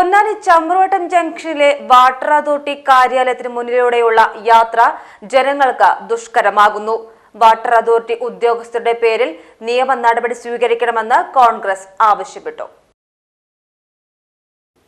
പൊന്നാനി ചമ്പ്രോട്ടം ജംഗ്ഷനിലെ water authority കാര്യാലയത്തിന് മുന്നിലൂടെയുള്ള യാത്ര ജനങ്ങൾക്ക് ദുഷ്കരമാകുന്നു. വാട്ടർ അതോറിറ്റി ഉദ്യോഗസ്ഥരുടെ പേരിൽ നിയമ നടപടി സ്വീകരിക്കണമെന്ന് കോൺഗ്രസ് ആവശ്യപ്പെട്ടു.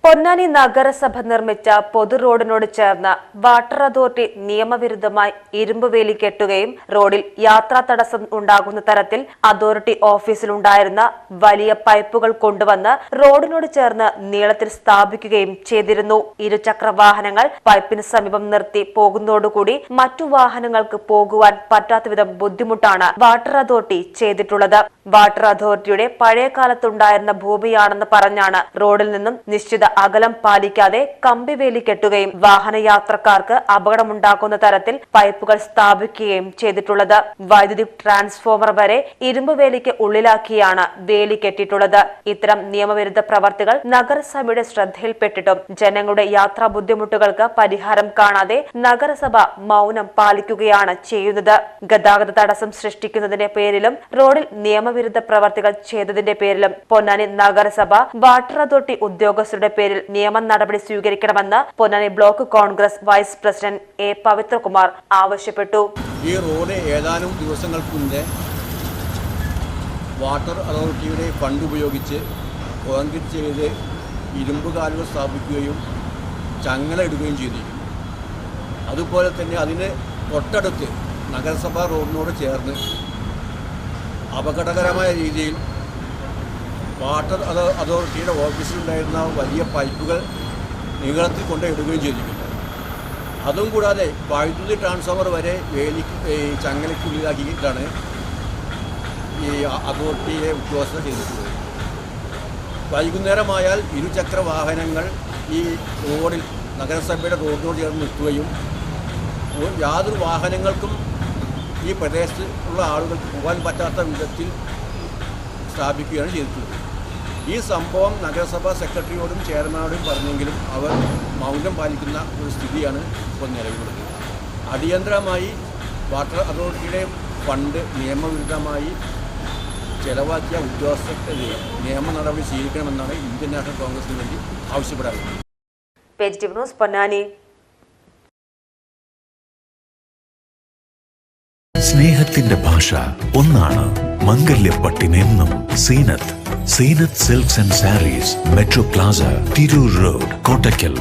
പൊന്നാനി നഗരസഭ നിർമ്മിച്ച പൊതു റോഡിനോട് ചേർന്ന് വാട്ടർ അതോറിറ്റി നിയമവിരുദ്ധമായി ഇരുമ്പുവേലി കെട്ടുകയും റോഡിൽ യാത്രാ തടസ്സം ഉണ്ടാകുന്ന തരത്തിൽ അതോറിറ്റി ഓഫീസിലുണ്ടായിരുന്ന വലിയ പൈപ്പുകൾ കൊണ്ടുവന്ന് റോഡിനോട് ചേർന്ന് നീളത്തിൽ സ്ഥാപിക്കുകയും ചെയ്തിരുന്നു. ഇരുചക്ര വാഹനങ്ങൾ പൈപ്പിന് സമീപം നിർത്തി പോകുന്നതോടുകൂടി മറ്റു വാഹനങ്ങൾക്ക് പോകുവാൻ പറ്റാത്ത വിധം ബുദ്ധിമുട്ടാണ് വാട്ടർ അതോറിറ്റി ചെയ്തിട്ടുള്ളത്. വാട്ടർ അതോറിറ്റിയുടെ പഴയ കാലത്തുണ്ടായിരുന്ന ഭൂമിയാണെന്ന് പറഞ്ഞാണ് റോഡിൽ നിന്നും നിശ്ചിത അകലം പാലിക്കാതെ കമ്പിവേലി കെട്ടുകയും വാഹനയാത്രക്കാർക്ക് അപകടമുണ്ടാക്കുന്ന തരത്തിൽ പൈപ്പുകൾ സ്ഥാപിക്കുകയും ചെയ്തിട്ടുള്ളത്. വൈദ്യുതി ട്രാൻസ്ഫോമർ വരെ ഇരുമ്പുവേലിക്ക് ഉള്ളിലാക്കിയാണ് വേലി കെട്ടിയിട്ടുള്ളത്. ഇത്തരം നിയമവിരുദ്ധ പ്രവർത്തികൾ നഗരസഭയുടെ ശ്രദ്ധയിൽപ്പെട്ടിട്ടും ജനങ്ങളുടെ യാത്രാ ബുദ്ധിമുട്ടുകൾക്ക് പരിഹാരം കാണാതെ നഗരസഭ മൗനം പാലിക്കുകയാണ് ചെയ്യുന്നത്. ഗതാഗത തടസ്സം സൃഷ്ടിക്കുന്നതിന്റെ പേരിലും റോഡിൽ നിയമവിരുദ്ധ പ്രവർത്തികൾ ചെയ്തതിന്റെ പേരിലും പൊന്നാനി നഗരസഭ വാട്ടർ അതോറിറ്റി ഉദ്യോഗസ്ഥരുടെ പേരിൽ നിയമ നടപടി സ്വീകരിക്കണമെന്ന് Ponnani block congress vice president A Pavithrakumar ആവശ്യപ്പെട്ടു. ഈ റോഡ് ഏതാനും ദിവസങ്ങൾക്ക് മുന്നേ വാട്ടർ അതോറിറ്റിയുടെ ഫണ്ട് ഉപയോഗിച്ച് കോൺക്രീറ്റ് ചെയ്ത് ഇരുമ്പ് കാലുകൾ സ്ഥാപിക്കുകയും ചങ്ങല ഇടുകയും ചെയ്തിരിക്കുന്നു. അതുപോലെ തന്നെ അതിന് തൊട്ടടുത്ത് നഗരസഭാ റോഡിനോട് ചേർന്ന് അപകടകരമായ രീതിയിൽ വാട്ടർ അതോറിറ്റിയുടെ ഓഫീസിലുണ്ടായിരുന്ന വലിയ പൈപ്പുകൾ നീളത്തിൽ കൊണ്ടിടുകയും ചെയ്തിരിക്കുന്നു. അതും കൂടാതെ വൈദ്യുതി ട്രാൻസ്ഫോമർ വരെ ചങ്ങലയ്ക്കുള്ളിലാക്കിയിട്ടാണ് ഈ അതോറിറ്റിയെ ഉദ്യോഗസ്ഥർ ചെയ്തിട്ടുള്ളത്. വൈകുന്നേരമായാൽ ഇരുചക്ര വാഹനങ്ങൾ ഈ റോഡിൽ നഗരസഭയുടെ റോഡിനോട് ചേർന്ന് നിൽക്കുകയും യാതൊരു വാഹനങ്ങൾക്കും ഈ പ്രദേശത്ത് ഉള്ള ആളുകൾക്ക് പോകാൻ പറ്റാത്ത വിധത്തിൽ സ്ഥാപിക്കുകയാണ് ചെയ്തിട്ടുള്ളത്. ഈ സംഭവം നഗരസഭാ സെക്രട്ടറിയോടും ചെയർമാനോടും പറഞ്ഞെങ്കിലും അവർ മൗനം പാലിക്കുന്ന ഒരു സ്ഥിതിയാണ് ഇപ്പോൾ നിലവിലുള്ളത്. അടിയന്തരമായി വാട്ടർ അതോറിറ്റിയുടെ ഫണ്ട് നിയമവിരുദ്ധമായി ചെലവാക്കിയ ഉദ്യോഗസ്ഥർക്കെതിരെ നിയമ നടപടി സ്വീകരിക്കണമെന്നാണ് ഇന്ത്യൻ നാഷണൽ കോൺഗ്രസിന് വേണ്ടി ആവശ്യപ്പെടാറുള്ളത്. സ്നേഹത്തിന്റെ ഭാഷ ഒന്നാണ്. മംഗല്യപ്പട്ടിനെന്നും Seenath silks and sarees, metro plaza, Tirur road, Kottakkal.